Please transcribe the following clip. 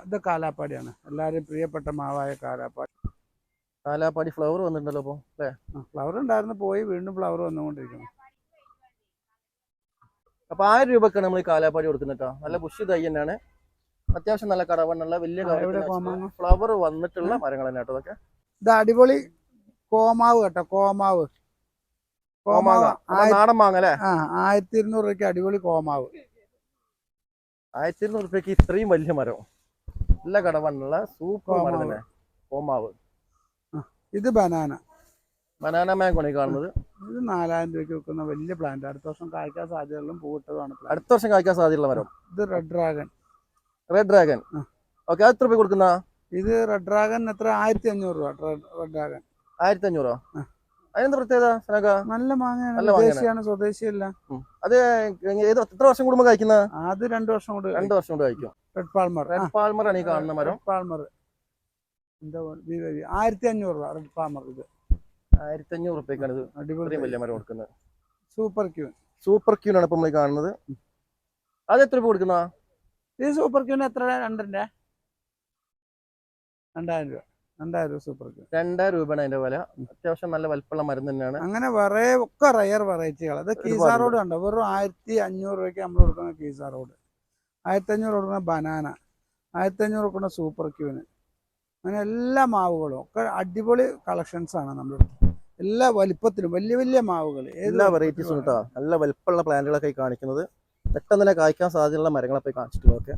ഇത് കാലാപ്പാടിയാണ് എല്ലാവരും പ്രിയപ്പെട്ട മാവായ കാലാപ്പാടി. കാലാപ്പാടി ഫ്ലവർ വന്നിട്ടുണ്ടല്ലോ അപ്പോൾ അല്ലേ? ഫ്ലവർ ഉണ്ടായിരുന്നു, പോയി വീണ്ടും ഫ്ലവർ വന്നുകൊണ്ടിരിക്കുന്നു. അപ്പൊ 1000 രൂപക്കാണ് നമ്മൾ ഈ കാലാപ്പാടി കൊടുക്കുന്നുട്ടോ. നല്ല ബുഷ് തൈ തന്നെയാണ്, അത്യാവശ്യം നല്ല കടവണ്ണുള്ള വലിയ ഫ്ലവർ വന്നിട്ടുള്ള മരങ്ങൾ തന്നെ കേട്ടോ അതൊക്കെ. ഇത് അടിപൊളി കോമാവ് കേട്ടോ, കോമാവ് നാടൻ മാങ്ങ അല്ലേ? 1200 രൂപയ്ക്ക് അടിപൊളി കോമാവ്. 1200 രൂപയ്ക്ക് ഇത്രയും വലിയ മരം, നല്ല കടവണ്ണുള്ള സൂപ്പർ മരം തന്നെ കോമാവ്. ഇത് ബനാന മാംഗോ ആണ് കാണുന്നത്. ഇത് 4000 രൂപയ്ക്ക് വെക്കുന്ന വലിയ പ്ലാന്റ്, അടുത്ത വർഷം കായ്ക്കാൻ സാധ്യതകളും പൂവിട്ടതാണ്. അടുത്ത വർഷം കായ്ക്കാൻ സാധ്യതയുള്ള മരം. ഇത് റെഡ് ഡ്രാഗൺ. ഓക്കെ, അത് എത്ര രൂപ കൊടുക്കുന്ന? ഇത് റെഡ് ഡ്രാഗൺ എത്ര? 1500 രൂപ. Red dragon 1500. അതിനെന്താ പ്രത്യേകത? നല്ല മാങ്ങയാണ്, സ്വദേശിയല്ല. അത് എത്ര വർഷം കൂടുമ്പോ കഴിക്കുന്ന? അത് 2 വർഷം കൊണ്ട്. 2 വർഷം കൊണ്ട് കഴിക്കും. റെഡ് പാൾമർ ആണ് ഈ കാണുന്ന മരം. പാൾമർ എന്താ 1500 രൂപ. റെഡ് പാൾമർ ഇത് 1500 രൂപയ്ക്കാണ് ഇത് അടിപൊളി വലിയ മരം കൊടുക്കുന്നത്. സൂപ്പർ ക്യൂൻ ആണ് ഇപ്പൊ നമ്മൾ കാണുന്നത്. അത് എത്ര രൂപ കൊടുക്കുന്ന? ഇത് സൂപ്പർ ക്യൂന് എത്ര? 2000 രൂപ. 2000 സൂപ്പർ ക്യൂൻ 2000 രൂപയാണ് അതിന്റെ വില. അത്യാവശ്യം നല്ല വലിപ്പമുള്ള മരം തന്നെയാണ്. അങ്ങനെ ഒക്കെ റയർ വെറൈറ്റികൾ. അത് കീസാ റോഡ് കണ്ടോ, വെറും 1500 രൂപയ്ക്ക് നമ്മൾ കൊടുക്കുന്ന കീസാ റോഡ്. 1500 കൊടുക്കുന്ന ബനാന, 1500 കൊടുക്കുന്ന സൂപ്പർ ക്യൂന്. അങ്ങനെ എല്ലാ മാവുകളും ഒക്കെ അടിപൊളി കളക്ഷൻസ് ആണ് നമ്മുടെ. എല്ലാ വലിപ്പത്തിലും വലിയ വലിയ മാവുകൾ, എല്ലാ വെറൈറ്റീസും കേട്ടോ. നല്ല വലിപ്പമുള്ള പ്ലാന്റുകളൊക്കെ കാണിക്കുന്നത്. പെട്ടെന്ന് തന്നെ കായ്ക്കാൻ സാധ്യതയുള്ള മരങ്ങളൊക്കെ കാണിച്ചിട്ടുള്ളതൊക്കെ.